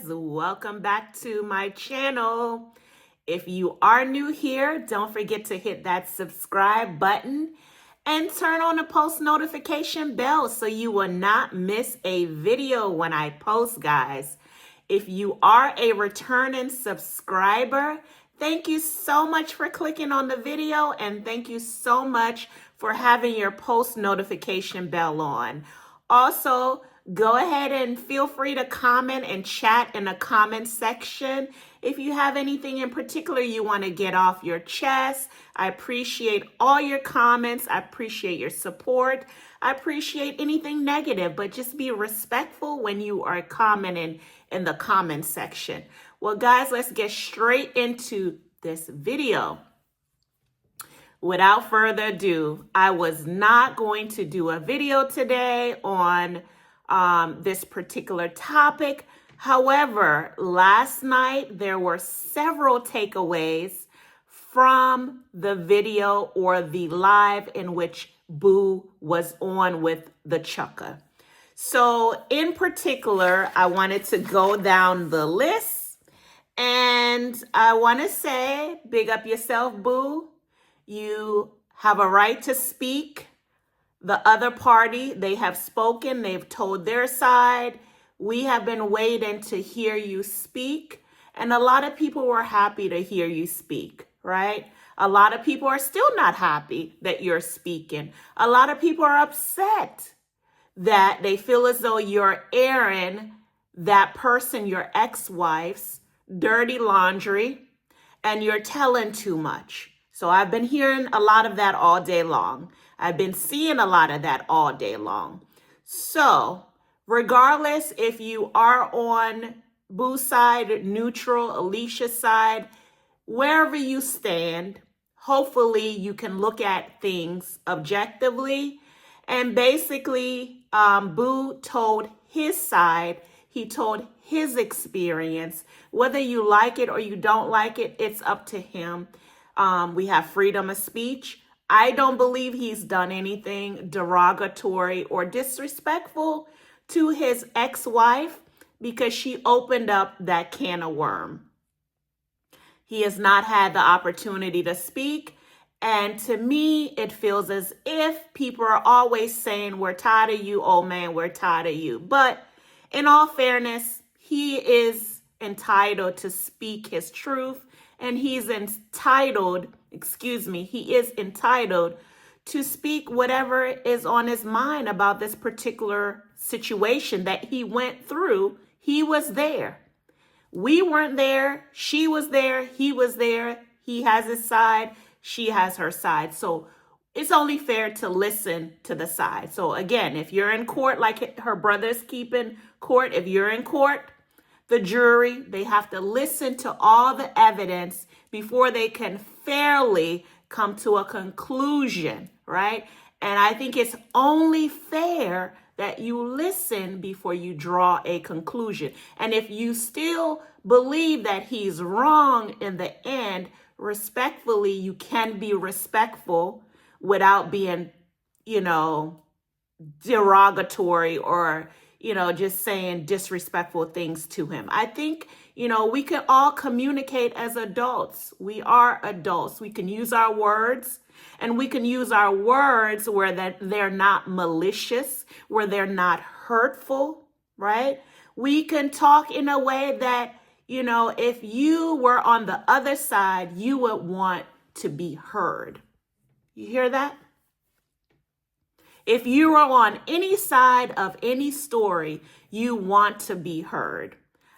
welcome back to my channel. If you are new here, don't forget to hit that subscribe button and turn on the post notification bell so you will not miss a video when I post, guys. If you are a returning subscriber, thank you so much for clicking on the video, and thank you so much for having your post notification bell on. Also, go ahead and feel free to comment and chat in the comment section. If you have anything in particular you want to get off your chest, I appreciate all your comments. I appreciate your support. I appreciate anything negative, but just be respectful when you are commenting in the comment section. Well, guys, let's get straight into this video. Without further ado, I was not going to do a video today on this particular topic. However, last night there were several takeaways from the video or the live in which Boo was on with the Chucka. So in particular, I wanted to go down the list, and I want to say, big up yourself, Boo. You have a right to speak. The other party, they have spoken. They've told their side. We have been waiting to hear you speak. And a lot of people were happy to hear you speak, right? A lot of people are still not happy that you're speaking. A lot of people are upset that they feel as though you're airing that person, your ex-wife's dirty laundry, and you're telling too much. So I've been hearing a lot of that all day long. I've been seeing a lot of that all day long. So regardless if you are on Boo's side, neutral, Alicia's side, wherever you stand, hopefully you can look at things objectively. And basically, Boo told his side. He told his experience. Whether you like it or you don't like it, it's up to him. We have freedom of speech. I don't believe he's done anything derogatory or disrespectful to his ex-wife because she opened up that can of worm. He has not had the opportunity to speak. And to me, it feels as if people are always saying, we're tired of you, old man, we're tired of you. But in all fairness, he is entitled to speak his truth. And he's entitled, he is entitled to speak whatever is on his mind about this particular situation that he went through. He was there. We weren't there. She was there. He was there. He has his side. She has her side. So it's only fair to listen to the side. So again, if you're in court, like her brother's keeping court, if you're in court, the jury, they have to listen to all the evidence before they can fairly come to a conclusion, right? And I think it's only fair that you listen before you draw a conclusion. And if you still believe that he's wrong in the end, respectfully, you can be respectful without being, derogatory or just saying disrespectful things to him. I think, we can all communicate as adults. We are adults. We can use our words, and we can use our words where that they're not malicious, where they're not hurtful, right? We can talk in a way that, if you were on the other side, you would want to be heard. You hear that? If you are on any side of any story, you want to be heard.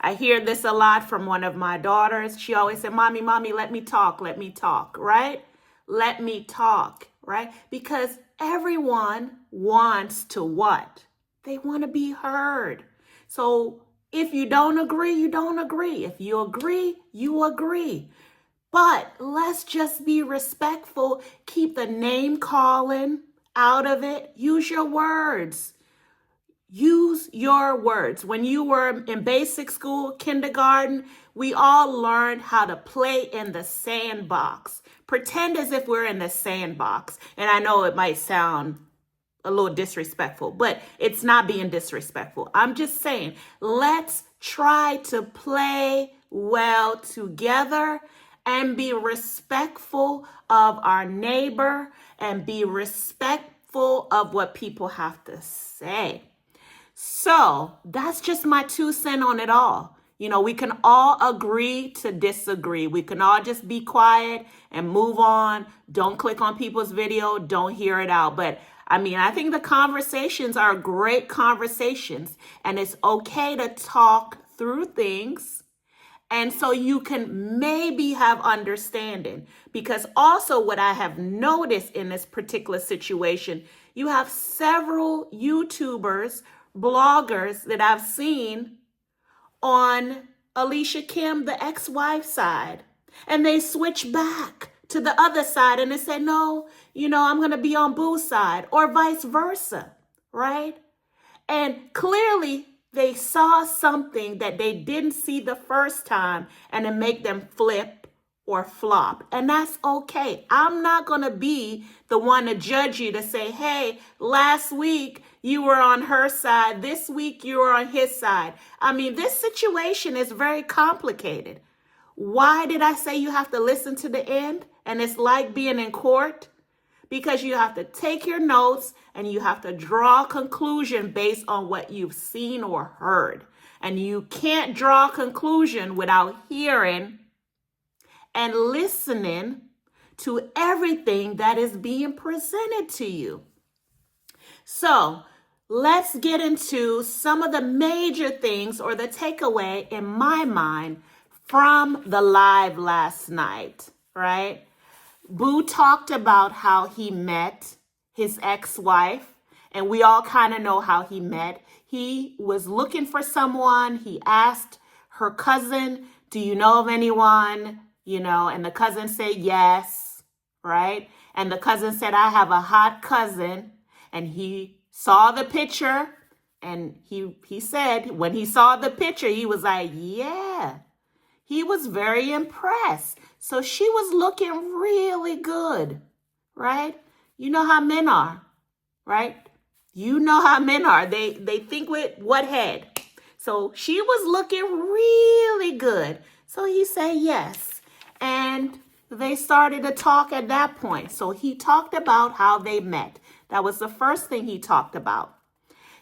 I hear this a lot from one of my daughters. She always said, Mommy, let me talk, right? Let me talk, right? Because everyone wants to what? They want to be heard. So if you don't agree, you don't agree. If you agree, you agree. But let's just be respectful. Keep the name calling out of it. Use your words. Use your words. When you were in basic school, kindergarten, we all learned how to play in the sandbox. Pretend as if we're in the sandbox. And I know it might sound a little disrespectful, but it's not being disrespectful. I'm just saying, let's try to play well together and be respectful of our neighbor and be respectful of what people have to say. So that's just my 2 cents on it all. You know, we can all agree to disagree. We can all just be quiet and move on. Don't click on people's video. Don't hear it out. But I mean, I think the conversations are great conversations, and it's okay to talk through things. And so you can maybe have understanding, because also what I have noticed in this particular situation, you have several YouTubers, bloggers that I've seen on AliciaKim, the ex-wife side, and they switch back to the other side and they say, no, you know, I'm going to be on Boo's side, or vice versa, right? And clearly they saw something that they didn't see the first time, and it make them flip or flop. And that's okay. I'm not going to be the one to judge you to say, hey, last week you were on her side. This week you were on his side. I mean, this situation is very complicated. Why did I say you have to listen to the end? And it's like being in court, because you have to take your notes and you have to draw a conclusion based on what you've seen or heard. And you can't draw a conclusion without hearing and listening to everything that is being presented to you. So let's get into some of the major things, or the takeaway in my mind from the live last night, right? Boo talked about how he met his ex-wife, and we all kind of know how he met. He was looking for someone. He asked her cousin, do you know of anyone? You know, and the cousin said yes, right? And the cousin said, I have a hot cousin. And he saw the picture, and he said when he saw the picture, he was like, yeah. He was very impressed. So she was looking really good, right? You know how men are, right? You know how men are. They think with what head? So she was looking really good. So he said yes. And they started to talk at that point. So he talked about how they met. That was the first thing he talked about.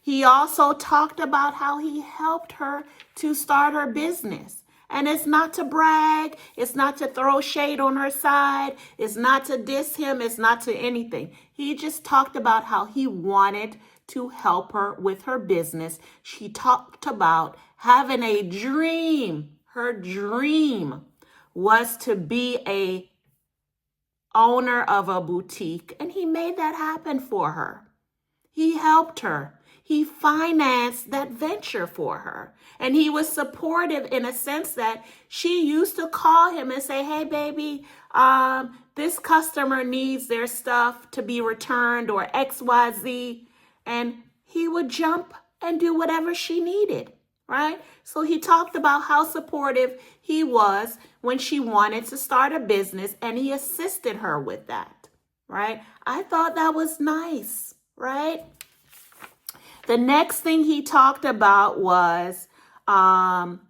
He also talked about how he helped her to start her business. And it's not to brag. It's not to throw shade on her side. It's not to diss him. It's not to anything. He just talked about how he wanted to help her with her business. She talked about having a dream. Her dream was to be a owner of a boutique, and he made that happen for her. He helped her. He financed that venture for her. And he was supportive in a sense that she used to call him and say, hey, baby, this customer needs their stuff to be returned, or XYZ. And he would jump and do whatever she needed, right? So he talked about how supportive he was when she wanted to start a business, and he assisted her with that, right? I thought that was nice, right? The next thing he talked about was one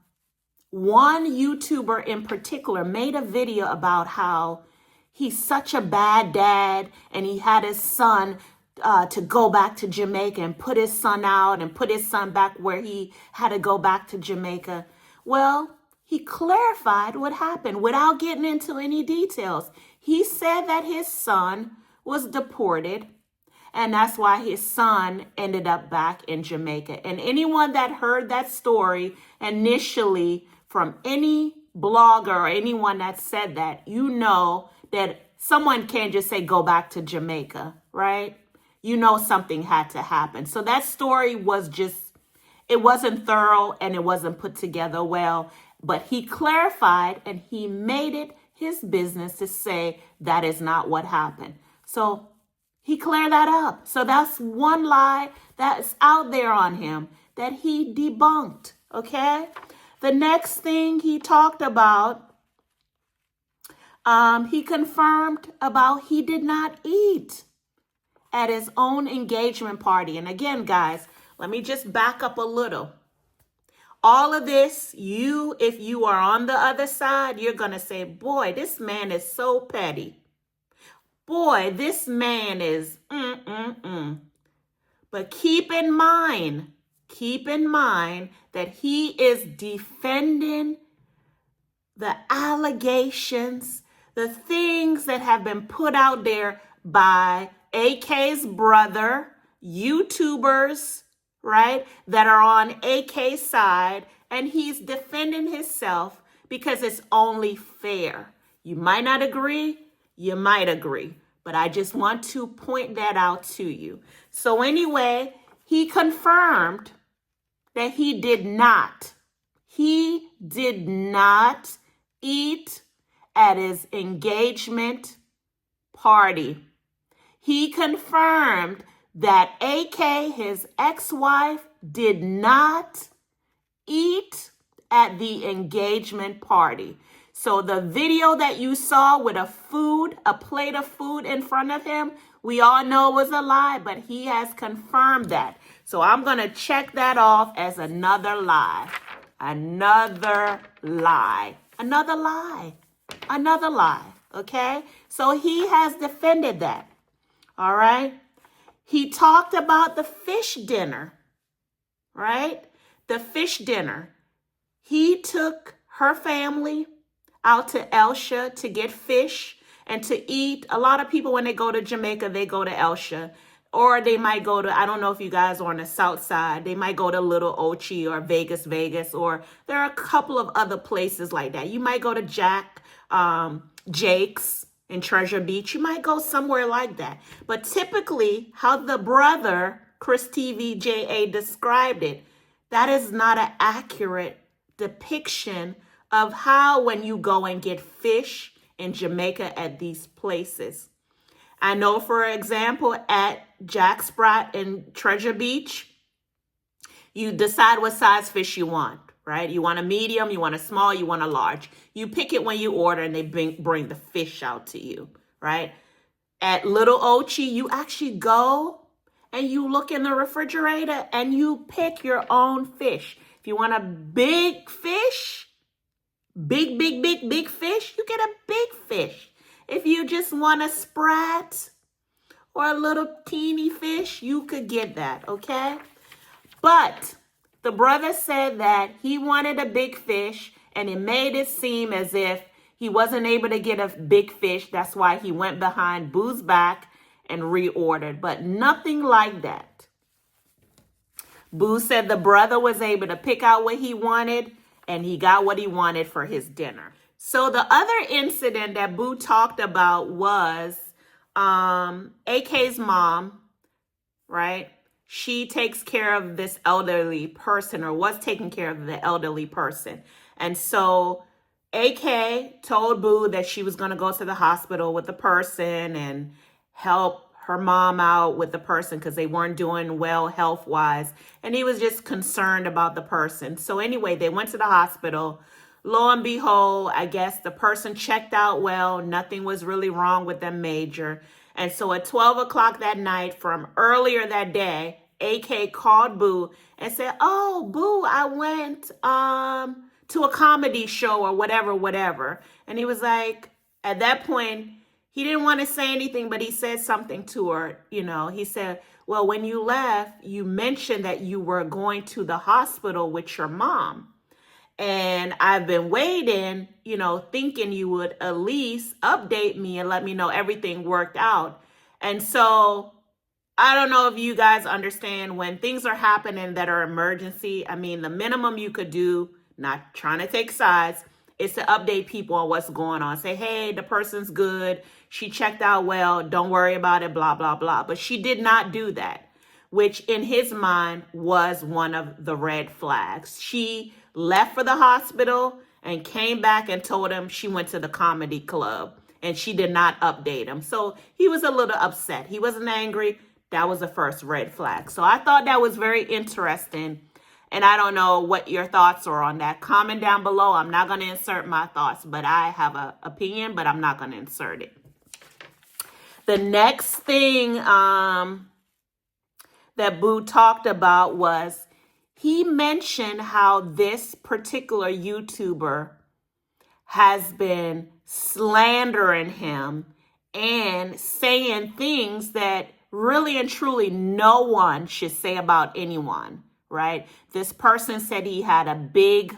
YouTuber in particular made a video about how he's such a bad dad, and he had his son to go back to Jamaica and put his son out and put his son back where he had to go back to Jamaica. Well, he clarified what happened without getting into any details. He said that his son was deported, and that's why his son ended up back in Jamaica. And anyone that heard that story initially from any blogger or anyone that said that, you know that someone can't just say, go back to Jamaica, right? You know something had to happen. So that story was just, it wasn't thorough and it wasn't put together well. But he clarified and he made it his business to say that is not what happened. So he cleared that up. So that's one lie that's out there on him that he debunked, okay? The next thing he talked about, he confirmed about he did not eat at his own engagement party. And again, guys, let me just back up a little. all of this, if you are on the other side, you're going to say, boy, this man is so petty. Boy, this man is But keep in mind that he is defending the allegations, the things that have been put out there by AK's brother, YouTubers, right, that are on AK's side, and he's defending himself because it's only fair. You might not agree, you might agree, but I just want to point that out to you. So anyway, he confirmed that he did not eat at his engagement party. He confirmed that AK, his ex-wife, did not eat at the engagement party. So the video that you saw with a plate of food in front of him, we all know was a lie, but he has confirmed that. So I'm going to check that off as another lie. Another lie. Another lie. Another lie. Okay? So he has defended that. All right? He talked about the fish dinner. Right? The fish dinner. He took her family out to Alicia to get fish and to eat. A lot of people, when they go to Jamaica, they go to Alicia. Or they might go to, I don't know if you guys are on the south side, they might go to Little Ochi or Vegas, or there are a couple of other places like that. You might go to Jake's in Treasure Beach. You might go somewhere like that. But typically, how the brother, Chris TV JA, described it, that is not an accurate depiction of how when you go and get fish in Jamaica at these places. I know, for example, at Jack Sprat in Treasure Beach, you decide what size fish you want, right? You want a medium, you want a small, you want a large. You pick it when you order and they bring the fish out to you, right? At Little Ochi, you actually go and you look in the refrigerator and you pick your own fish. If you want a big fish, big fish, you get a big fish. If you just want a sprat or a little teeny fish, you could get that, okay? But the brother said that he wanted a big fish, and it made it seem as if he wasn't able to get a big fish. That's why he went behind BooIsBack and reordered, but nothing like that. Boo said the brother was able to pick out what he wanted, and he got what he wanted for his dinner. So the other incident that Boo talked about was AK's mom, right? She takes care of this elderly person, or was taking care of the elderly person. And so AK told Boo that she was going to go to the hospital with the person and help her mom out with the person because they weren't doing well health-wise. And he was just concerned about the person. So anyway, they went to the hospital. Lo and behold, I guess the person checked out well. Nothing was really wrong with them major. And so at 12 o'clock that night from earlier that day, AK called Boo and said, oh, Boo, I went to a comedy show or whatever. And he was like, at that point, he didn't want to say anything, but he said something to her. You know, he said, well, when you left, you mentioned that you were going to the hospital with your mom. And I've been waiting, you know, thinking you would at least update me and let me know everything worked out. And so I don't know if you guys understand when things are happening that are emergency. I mean, the minimum you could do, not trying to take sides, is to update people on what's going on. Say, hey, the person's good. She checked out well. Don't worry about it, blah, blah, blah. But she did not do that, which in his mind was one of the red flags. She left for the hospital and came back and told him she went to the comedy club, and she did not update him. So he was a little upset. He wasn't angry. That was the first red flag. So I thought that was very interesting. And I don't know what your thoughts are on that. Comment down below. I'm not going to insert my thoughts, but I have an opinion, but I'm not going to insert it. The next thing that Boo talked about was he mentioned how this particular YouTuber has been slandering him and saying things that really and truly no one should say about anyone, right? This person said he had a big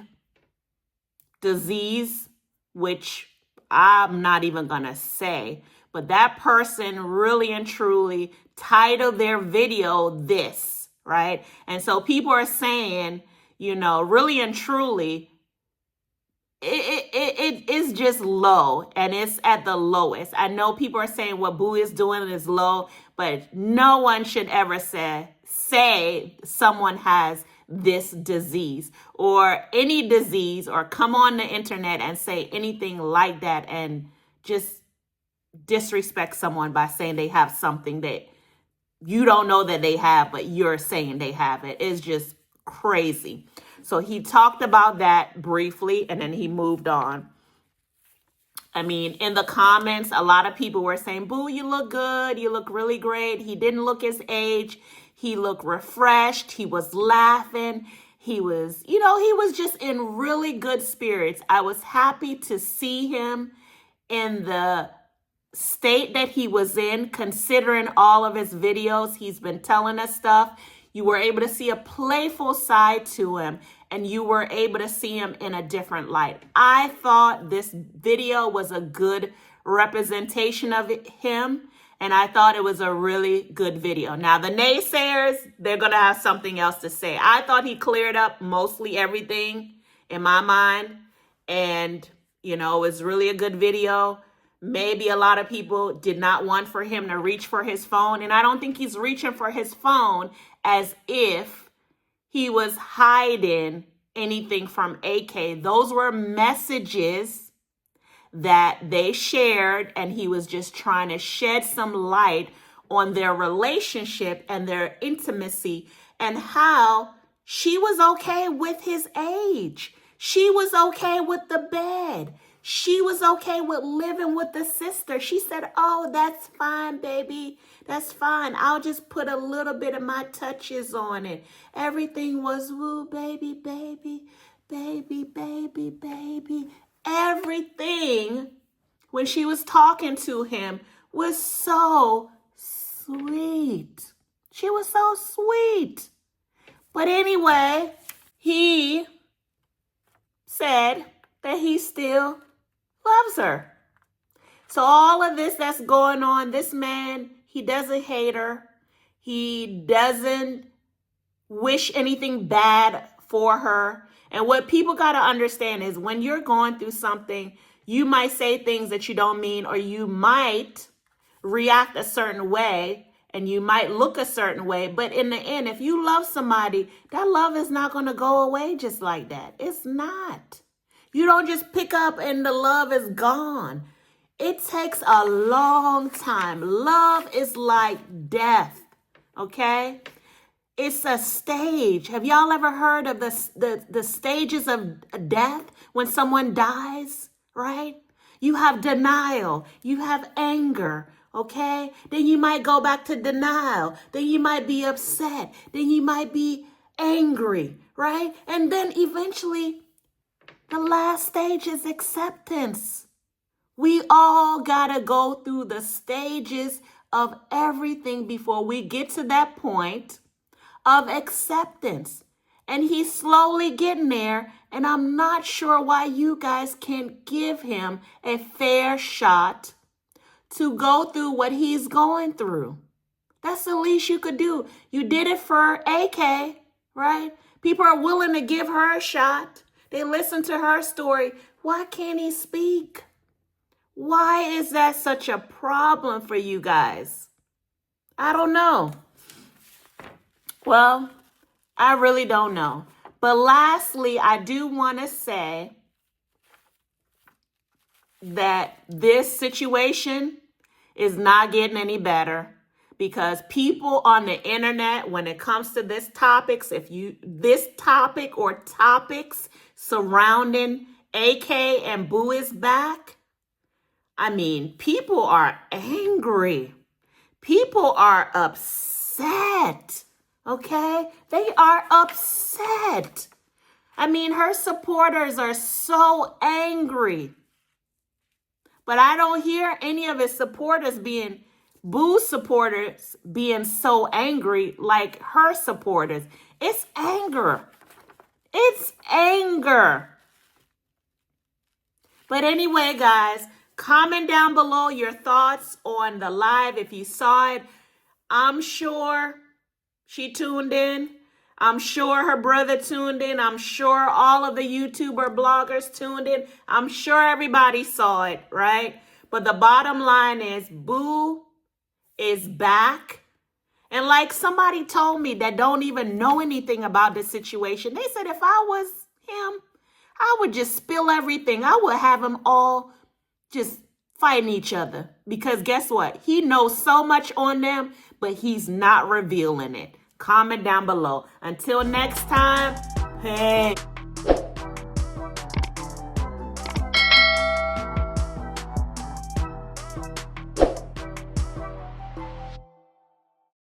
disease, which I'm not even going to say, but that person really and truly titled their video this, right? And so people are saying, really and truly, it is just low, and it's at the lowest. I know people are saying what Boo is doing is low, but no one should ever say someone has this disease or any disease, or come on the internet and say anything like that and just disrespect someone by saying they have something that you don't know that they have, but you're saying they have it. It's just crazy. So he talked about that briefly, and then he moved on. I mean, in the comments, a lot of people were saying, Boo, you look good. You look really great. He didn't look his age. He looked refreshed. He was laughing. He was, he was just in really good spirits. I was happy to see him in the state that he was in, considering all of his videos. He's been telling us stuff. You were able to see a playful side to him, and you were able to see him in a different light. I thought this video was a good representation of him, and I thought it was a really good video. Now, the naysayers, they're going to have something else to say. I thought he cleared up mostly everything in my mind, and, it was really a good video. Maybe a lot of people did not want for him to reach for his phone, and I don't think he's reaching for his phone as if he was hiding anything from AK. Those were messages that they shared, and he was just trying to shed some light on their relationship and their intimacy and how she was okay with his age. She was okay with the bed. She was okay with living with the sister. She said, oh, that's fine, baby. That's fine. I'll just put a little bit of my touches on it. Everything was woo, baby, baby, baby, baby, baby. Everything, when she was talking to him, was so sweet. She was so sweet. But anyway, he said that he still loves her. So all of this that's going on, this man, he doesn't hate her. He doesn't wish anything bad for her. And what people got to understand is when you're going through something, you might say things that you don't mean, or you might react a certain way, and you might look a certain way. But in the end, if you love somebody, that love is not going to go away just like that. It's not. You don't just pick up and the love is gone. It takes a long time. Love is like death, okay? It's a stage. Have y'all ever heard of the stages of death when someone dies, right? You have denial. You have anger, okay? Then you might go back to denial. Then you might be upset. Then you might be angry, right? And then eventually, the last stage is acceptance. We all gotta go through the stages of everything before we get to that point of acceptance. And he's slowly getting there, and I'm not sure why you guys can't give him a fair shot to go through what he's going through. That's the least you could do. You did it for AK, right? People are willing to give her a shot. They listen to her story. Why can't he speak? Why is that such a problem for you guys? I don't know. Well, I really don't know. But lastly, I do want to say that this situation is not getting any better, because people on the internet, when it comes to this topic or topics surrounding AK and BooIsBack, I mean, people are angry. People are upset. Okay? They are upset. I mean, her supporters are so angry. But I don't hear any of his supporters Boo supporters being so angry like her supporters. It's anger. It's anger. But anyway, guys, comment down below your thoughts on the live if you saw it. I'm sure she tuned in. I'm sure her brother tuned in. I'm sure all of the YouTuber bloggers tuned in. I'm sure everybody saw it, right? But the bottom line is Boo is back. And like somebody told me that don't even know anything about the situation, they said if I was him, I would just spill everything. I would have them all just fighting each other. Because guess what? He knows so much on them, but he's not revealing it. Comment down below. Until next time, hey.